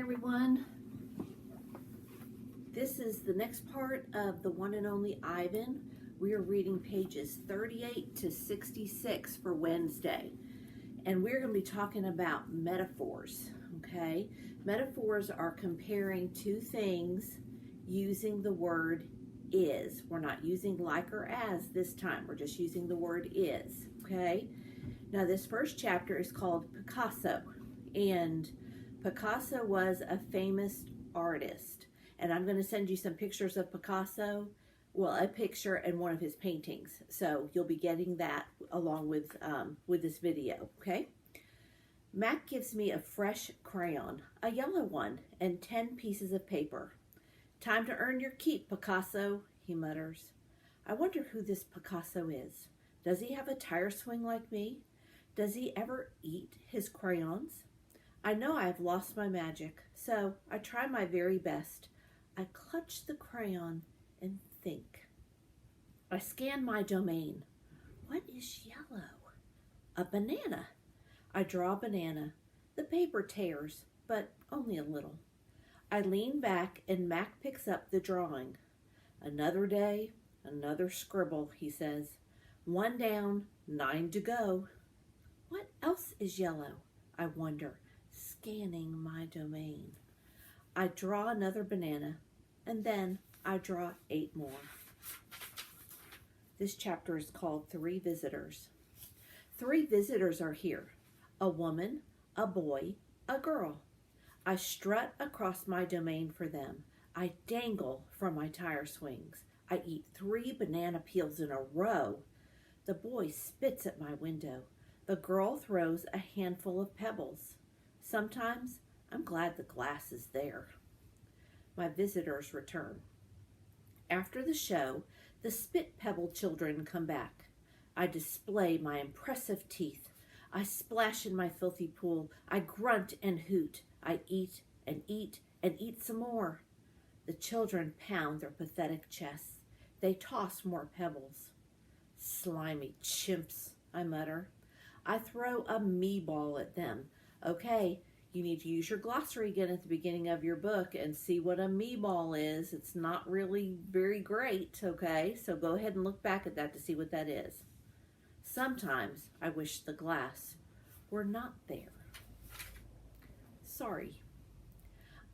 everyone. This is the next part of The One and Only Ivan. We are reading pages 38 to 66 for Wednesday. And we're going to be talking about metaphors, okay? Metaphors are comparing two things using the word is. We're not using like or as this time. We're just using the word is, okay? Now this first chapter is called Picasso. And Picasso was a famous artist, and I'm going to send you some pictures of Picasso, well, a picture and one of his paintings, so you'll be getting that along with this video, okay? Mac gives me a fresh crayon, a yellow one, and 10 pieces of paper. Time to earn your keep, Picasso, he mutters. I wonder who this Picasso is. Does he have a tire swing like me? Does he ever eat his crayons? I know I have lost my magic, so I try my very best. I clutch the crayon and think. I scan my domain. What is yellow? A banana. I draw a banana. The paper tears, but only a little. I lean back and Mac picks up the drawing. Another day, another scribble, he says. 1 down, 9 to go. What else is yellow? I wonder, scanning my domain. I draw another banana, and then I draw 8 more. This chapter is called 3 Visitors. 3 visitors are here. A woman, a boy, a girl. I strut across my domain for them. I dangle from my tire swings. I eat 3 banana peels in a row. The boy spits at my window. The girl throws a handful of pebbles. Sometimes I'm glad the glass is there. My visitors return. After the show, the spit pebble children come back. I display my impressive teeth. I splash in my filthy pool. I grunt and hoot. I eat and eat and eat some more. The children pound their pathetic chests. They toss more pebbles. Slimy chimps, I mutter. I throw a me ball at them. Okay, you need to use your glossary again at the beginning of your book and see what a me ball is. It's not really very great, okay? So go ahead and look back at that to see what that is. Sometimes I wish the glass were not there. Sorry.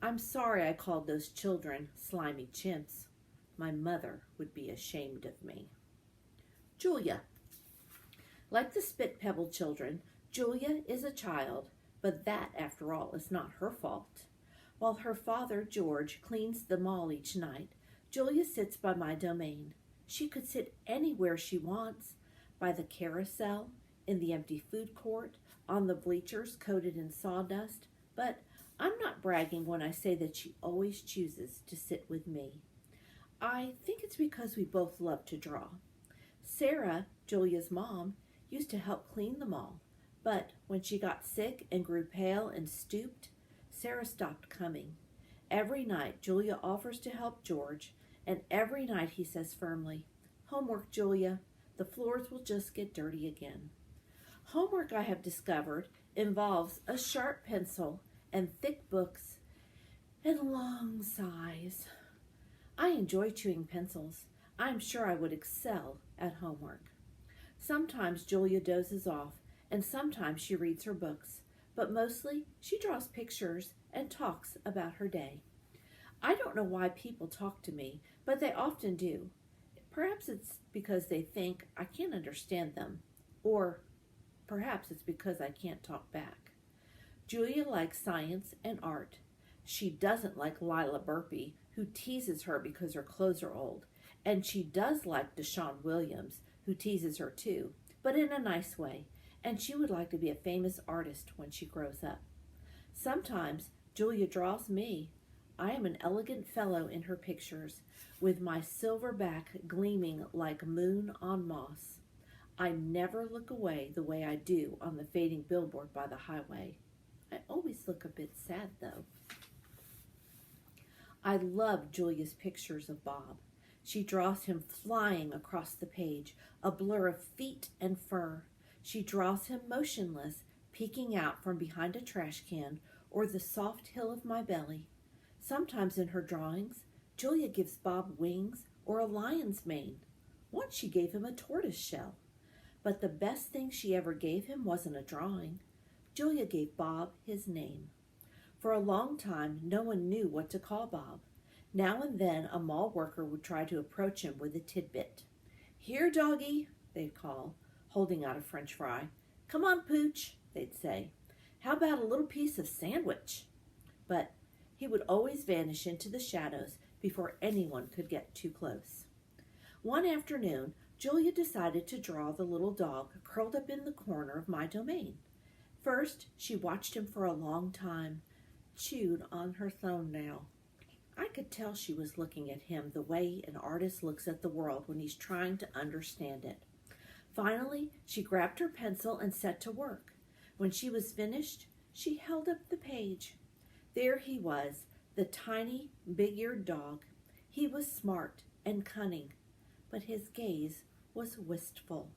I'm sorry I called those children slimy chimps. My mother would be ashamed of me. Julia. Like the spit pebble children, Julia is a child, but that, after all, is not her fault. While her father, George, cleans the mall each night, Julia sits by my domain. She could sit anywhere she wants, by the carousel, in the empty food court, on the bleachers coated in sawdust, but I'm not bragging when I say that she always chooses to sit with me. I think it's because we both love to draw. Sarah, Julia's mom, used to help clean the mall. But when she got sick and grew pale and stooped, Sarah stopped coming. Every night, Julia offers to help George, and every night he says firmly, "Homework, Julia. The floors will just get dirty again." Homework, I have discovered, involves a sharp pencil and thick books and long sighs. I enjoy chewing pencils. I'm sure I would excel at homework. Sometimes Julia dozes off, and sometimes she reads her books, but mostly she draws pictures and talks about her day. I don't know why people talk to me, but they often do. Perhaps it's because they think I can't understand them, or perhaps it's because I can't talk back. Julia likes science and art. She doesn't like Lila Burpee, who teases her because her clothes are old, and she does like Deshaun Williams, who teases her too, but in a nice way, and she would like to be a famous artist when she grows up. Sometimes Julia draws me. I am an elegant fellow in her pictures, with my silver back gleaming like moon on moss. I never look away the way I do on the fading billboard by the highway. I always look a bit sad, though. I love Julia's pictures of Bob. She draws him flying across the page, a blur of feet and fur. She draws him motionless, peeking out from behind a trash can or the soft hill of my belly. Sometimes in her drawings, Julia gives Bob wings or a lion's mane. Once she gave him a tortoise shell. But the best thing she ever gave him wasn't a drawing. Julia gave Bob his name. For a long time, no one knew what to call Bob. Now and then, a mall worker would try to approach him with a tidbit. "Here, doggy," they'd call, holding out a French fry. "Come on, Pooch," they'd say. "How about a little piece of sandwich?" But he would always vanish into the shadows before anyone could get too close. One afternoon, Julia decided to draw the little dog curled up in the corner of my domain. First, she watched him for a long time, chewed on her thumbnail. I could tell she was looking at him the way an artist looks at the world when he's trying to understand it. Finally, she grabbed her pencil and set to work. When she was finished, she held up the page. There he was, the tiny, big-eared dog. He was smart and cunning, but his gaze was wistful.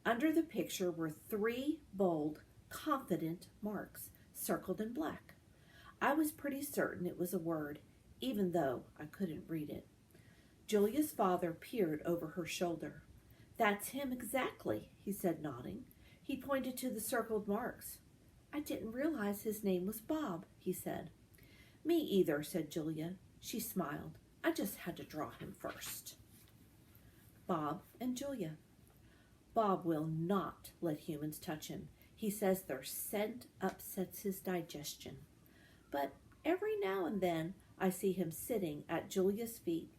Under the picture were 3 bold, confident marks, circled in black. I was pretty certain it was a word, even though I couldn't read it. Julia's father peered over her shoulder. "That's him exactly," he said, nodding. He pointed to the circled marks. "I didn't realize his name was Bob," he said. "Me either," said Julia. She smiled. "I just had to draw him first." Bob and Julia. Bob will not let humans touch him. He says their scent upsets his digestion. But every now and then I see him sitting at Julia's feet.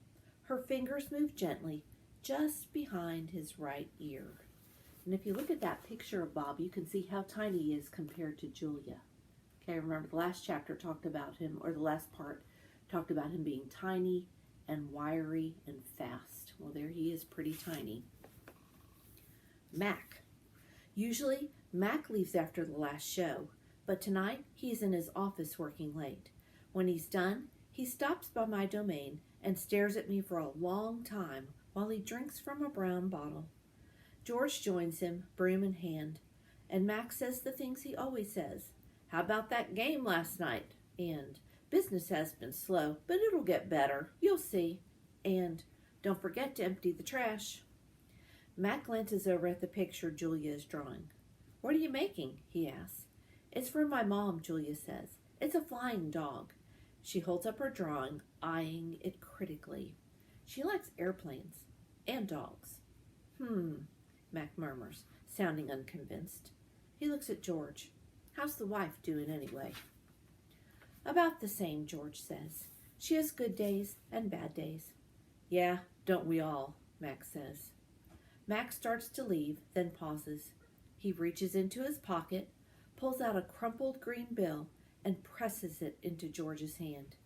Her fingers move gently just behind his right ear. And if you look at that picture of Bob, you can see how tiny he is compared to Julia. Okay, remember the last chapter talked about him, or the last part talked about him being tiny and wiry and fast. Well, there he is, pretty tiny. Mac. Usually, Mac leaves after the last show, but tonight he's in his office working late. When he's done, he stops by my domain and stares at me for a long time while he drinks from a brown bottle. George joins him, broom in hand, and Mac says the things he always says. "How about that game last night?" And "Business has been slow, but it'll get better. You'll see." And "Don't forget to empty the trash." Mac glances over at the picture Julia is drawing. "What are you making?" he asks. "It's for my mom," Julia says. "It's a flying dog." She holds up her drawing, eyeing it critically. She likes airplanes and dogs. Mac murmurs, sounding unconvinced. He looks at George. "How's the wife doing anyway?" "About the same," George says. "She has good days and bad days." "Yeah, don't we all?" Mac says. Mac starts to leave, then pauses. He reaches into his pocket, pulls out a crumpled green bill, and presses it into George's hand.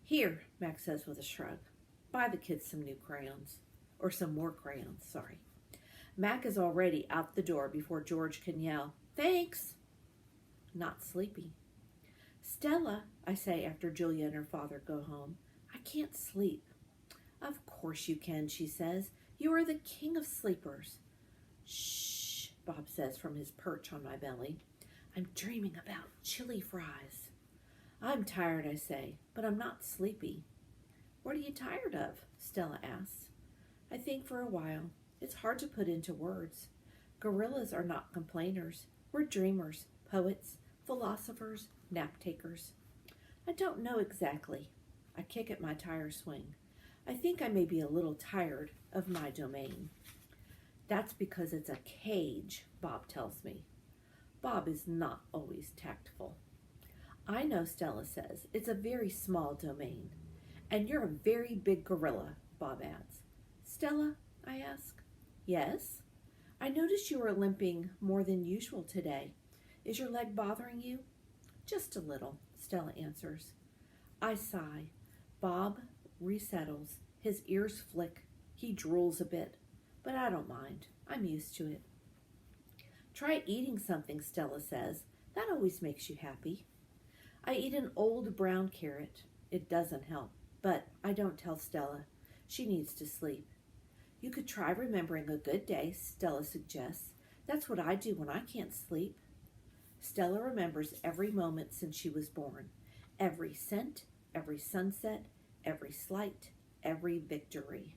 "Here," Mac says with a shrug. "Buy the kids some new crayons. Or some more crayons, sorry." Mac is already out the door before George can yell, "Thanks!" Not sleepy. "Stella," I say after Julia and her father go home, "I can't sleep." "Of course you can," she says. "You are the king of sleepers." "Shh," Bob says from his perch on my belly. "I'm dreaming about chili fries." "I'm tired," I say, "but I'm not sleepy." "What are you tired of?" Stella asks. I think for a while. It's hard to put into words. Gorillas are not complainers. We're dreamers, poets, philosophers, nap takers. I don't know exactly. I kick at my tire swing. I think I may be a little tired of my domain. "That's because it's a cage," Bob tells me. Bob is not always tactful. "I know," Stella says. "It's a very small domain." "And you're a very big gorilla," Bob adds. "Stella?" I ask. "Yes?" "I noticed you were limping more than usual today. Is your leg bothering you?" "Just a little," Stella answers. I sigh. Bob resettles. His ears flick. He drools a bit. But I don't mind. I'm used to it. "Try eating something," Stella says. "That always makes you happy." I eat an old brown carrot. It doesn't help. But I don't tell Stella. She needs to sleep. "You could try remembering a good day," Stella suggests. "That's what I do when I can't sleep." Stella remembers every moment since she was born, every scent, every sunset, every slight, every victory.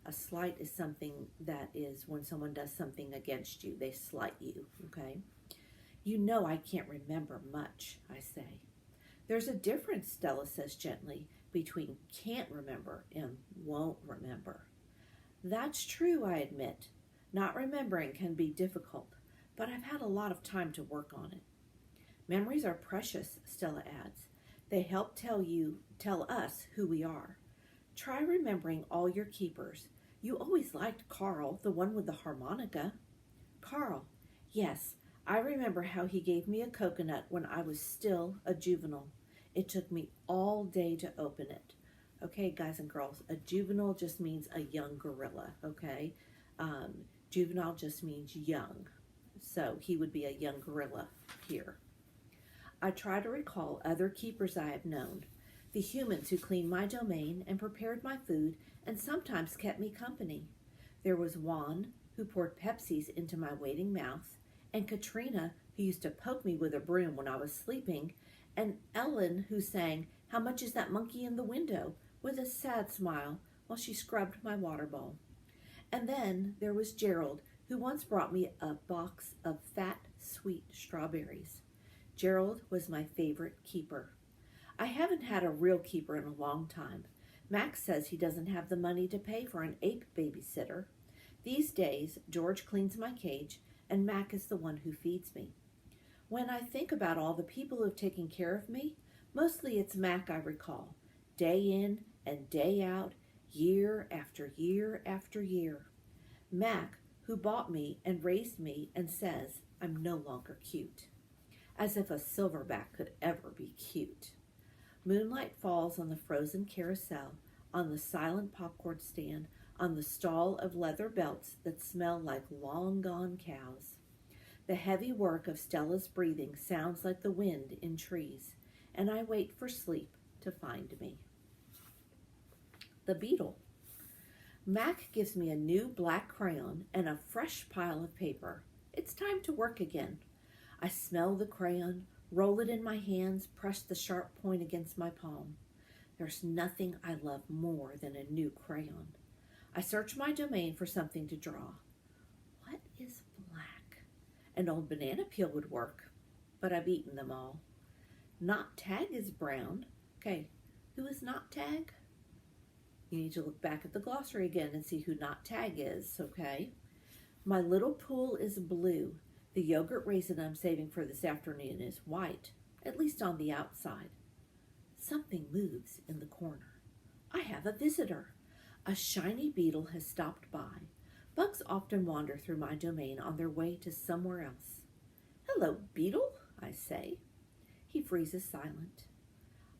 A slight is something that is when someone does something against you, they slight you, okay? You know I can't remember much, I say. There's a difference, Stella says gently, between can't remember and won't remember. That's true, I admit. Not remembering can be difficult, but I've had a lot of time to work on it. Memories are precious, Stella adds. They help tell us who we are. Try remembering all your keepers. You always liked Carl, the one with the harmonica. Carl, yes, I remember how he gave me a coconut when I was still a juvenile. It took me all day to open it. Okay, guys and girls, a juvenile just means a young gorilla, okay? Juvenile just means young. So he would be a young gorilla here. I try to recall other keepers I have known, the humans who cleaned my domain and prepared my food and sometimes kept me company. There was Juan, who poured Pepsis into my waiting mouth, and Katrina, who used to poke me with a broom when I was sleeping, and Ellen, who sang, "How much is that monkey in the window?" with a sad smile while she scrubbed my water bowl. And then there was Gerald, who once brought me a box of fat, sweet strawberries. Gerald was my favorite keeper. I haven't had a real keeper in a long time. Max says he doesn't have the money to pay for an ape babysitter. These days, George cleans my cage, and Mac is the one who feeds me. When I think about all the people who have taken care of me, mostly it's Mac I recall, day in and day out, year after year after year. Mac, who bought me and raised me and says I'm no longer cute. As if a silverback could ever be cute. Moonlight falls on the frozen carousel, on the silent popcorn stand, on the stall of leather belts that smell like long-gone cows. The heavy work of Stella's breathing sounds like the wind in trees, and I wait for sleep to find me. The Beetle. Mac gives me a new black crayon and a fresh pile of paper. It's time to work again. I smell the crayon, roll it in my hands, press the sharp point against my palm. There's nothing I love more than a new crayon. I search my domain for something to draw. What is black? An old banana peel would work, but I've eaten them all. Not Tag is brown. Okay, who is Not Tag? You need to look back at the glossary again and see who Not Tag is, okay? My little pool is blue. The yogurt raisin I'm saving for this afternoon is white, at least on the outside. Something moves in the corner. I have a visitor. A shiny beetle has stopped by. Bugs often wander through my domain on their way to somewhere else. Hello, beetle, I say. He freezes silent.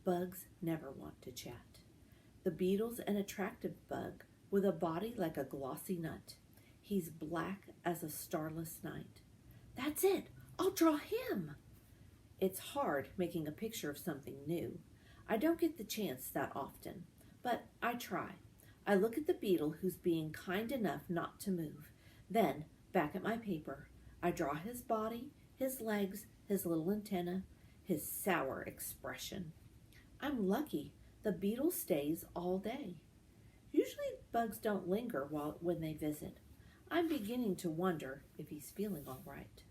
Bugs never want to chat. The beetle's an attractive bug with a body like a glossy nut. He's black as a starless night. That's it. I'll draw him. It's hard making a picture of something new. I don't get the chance that often, but I try. I look at the beetle who's being kind enough not to move. Then, back at my paper, I draw his body, his legs, his little antenna, his sour expression. I'm lucky. The beetle stays all day. Usually bugs don't linger when they visit. I'm beginning to wonder if he's feeling all right.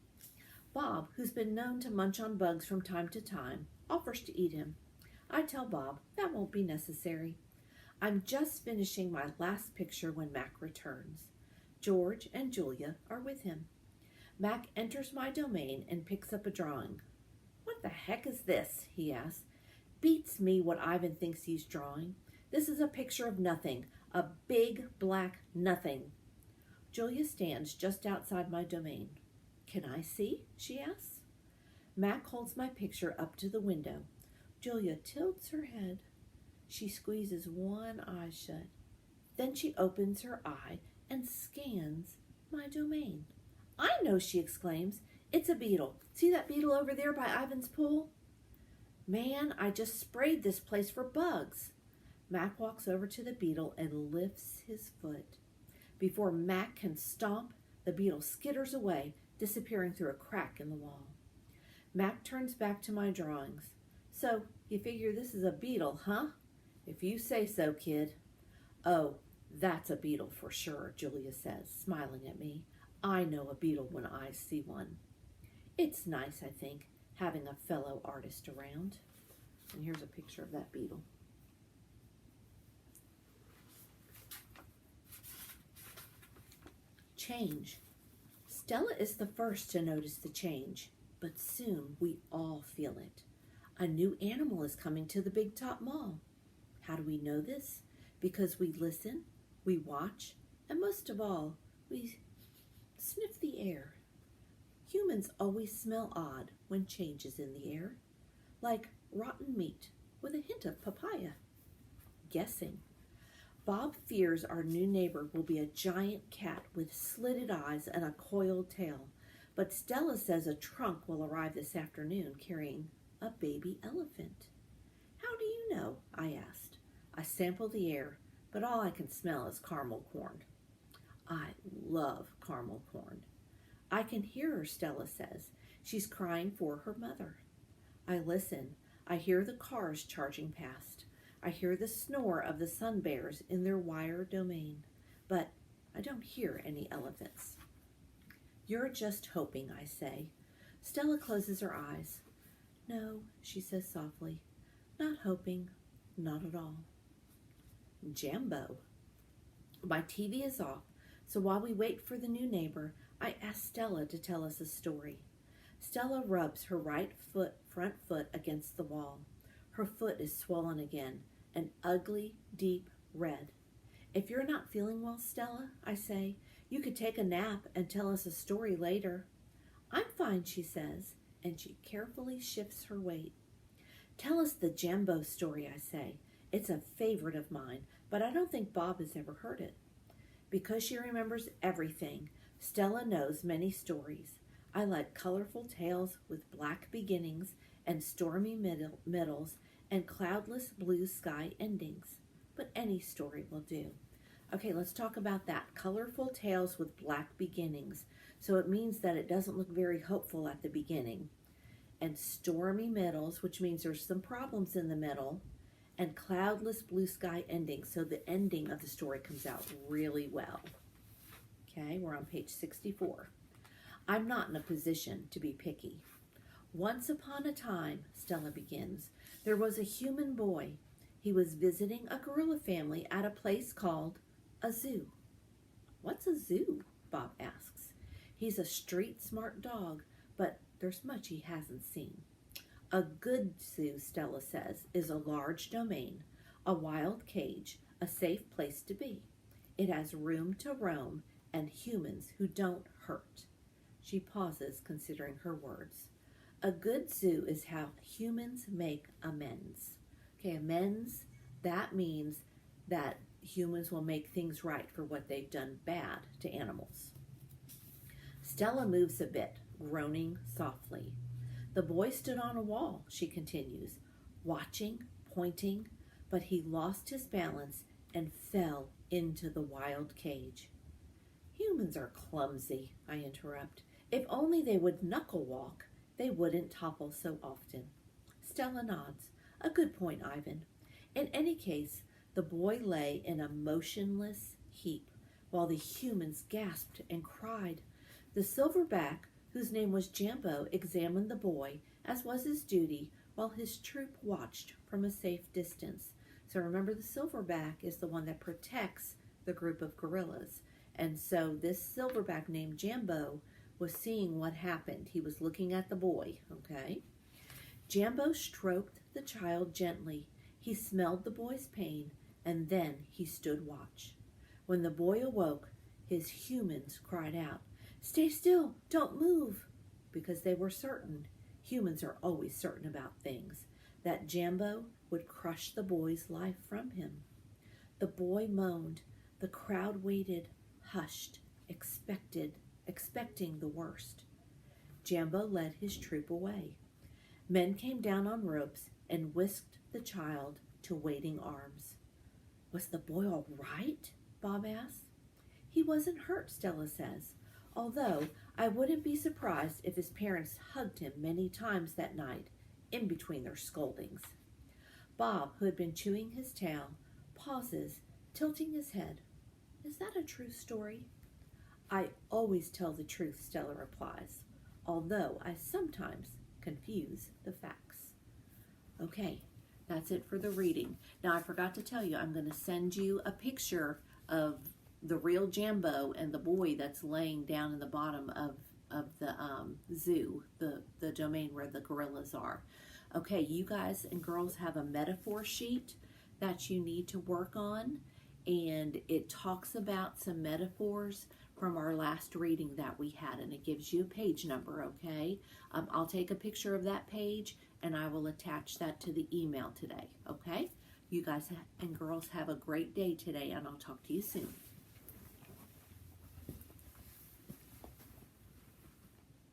Bob, who's been known to munch on bugs from time to time, offers to eat him. I tell Bob that won't be necessary. I'm just finishing my last picture when Mac returns. George and Julia are with him. Mac enters my domain and picks up a drawing. What the heck is this? He asks. Beats me what Ivan thinks he's drawing. This is a picture of nothing, a big black nothing. Julia stands just outside my domain. Can I see? She asks. Mac holds my picture up to the window. Julia tilts her head. She squeezes one eye shut. Then she opens her eye and scans my domain. I know, she exclaims. It's a beetle. See that beetle over there by Ivan's pool? Man, I just sprayed this place for bugs. Mac walks over to the beetle and lifts his foot. Before Mac can stomp, the beetle skitters away, disappearing through a crack in the wall. Mac turns back to my drawings. So, you figure this is a beetle, huh? If you say so, kid. Oh, that's a beetle for sure, Julia says, smiling at me. I know a beetle when I see one. It's nice, I think, having a fellow artist around. And here's a picture of that beetle. Change. Stella is the first to notice the change, but soon we all feel it. A new animal is coming to the Big Top Mall. How do we know this? Because we listen, we watch, and most of all, we sniff the air. Humans always smell odd when change is in the air, like rotten meat with a hint of papaya. Guessing. Bob fears our new neighbor will be a giant cat with slitted eyes and a coiled tail, but Stella says a trunk will arrive this afternoon carrying a baby elephant. How do you know? I asked. I sample the air, but all I can smell is caramel corn. I love caramel corn. I can hear her, Stella says. She's crying for her mother. I listen. I hear the cars charging past. I hear the snore of the sun bears in their wire domain, but I don't hear any elephants. You're just hoping, I say. Stella closes her eyes. No, she says softly. Not hoping, not at all. Jambo. My TV is off, so while we wait for the new neighbor, I ask Stella to tell us a story. Stella rubs her front foot against the wall. Her foot is swollen again, an ugly, deep red. If you're not feeling well, Stella, I say, you could take a nap and tell us a story later. I'm fine, she says, and she carefully shifts her weight. Tell us the Jambo story, I say. It's a favorite of mine, but I don't think Bob has ever heard it. Because she remembers everything, Stella knows many stories. I like colorful tales with black beginnings and stormy middles and cloudless blue sky endings. But any story will do. Okay, let's talk about that. Colorful tales with black beginnings. So it means that it doesn't look very hopeful at the beginning. And stormy middles, which means there's some problems in the middle. And cloudless blue sky endings. So the ending of the story comes out really well. Okay, we're on page 64. I'm not in a position to be picky. Once upon a time, Stella begins, there was a human boy. He was visiting a gorilla family at a place called a zoo. What's a zoo? Bob asks. He's a street-smart dog, but there's much he hasn't seen. A good zoo, Stella says, is a large domain, a wild cage, a safe place to be. It has room to roam and humans who don't hurt. She pauses, considering her words. A good zoo is how humans make amends. Okay, amends, that means that humans will make things right for what they've done bad to animals. Stella moves a bit, groaning softly. The boy stood on a wall, she continues, watching, pointing, but he lost his balance and fell into the wild cage. Humans are clumsy, I interrupt. If only they would knuckle walk, they wouldn't topple so often. Stella nods. A good point, Ivan. In any case, the boy lay in a motionless heap, while the humans gasped and cried. The silverback, whose name was Jambo, examined the boy, as was his duty, while his troop watched from a safe distance. So remember, the silverback is the one that protects the group of gorillas. And so this silverback named Jambo was seeing what happened. He was looking at the boy, okay? Jambo stroked the child gently. He smelled the boy's pain, and then he stood watch. When the boy awoke, his humans cried out, "Stay still, don't move," because they were certain, humans are always certain about things, that Jambo would crush the boy's life from him. The boy moaned. The crowd waited, hushed, expecting the worst. Jambo led his troop away. Men came down on ropes and whisked the child to waiting arms. Was the boy all right? Bob asked. He wasn't hurt, Stella says. although I wouldn't be surprised if his parents hugged him many times that night in between their scoldings. Bob, who had been chewing his tail, pauses, tilting his head. Is that a true story? I always tell the truth, Stella replies, although I sometimes confuse the facts. Okay, that's it for the reading. Now, I forgot to tell you, I'm going to send you a picture of the real Jambo and the boy that's laying down in the bottom of the zoo, the domain where the gorillas are. Okay, you guys and girls have a metaphor sheet that you need to work on, and it talks about some metaphors from our last reading that we had, and it gives you a page number, okay? I'll take a picture of that page, and I will attach that to the email today, okay? You guys and girls have a great day today, and I'll talk to you soon.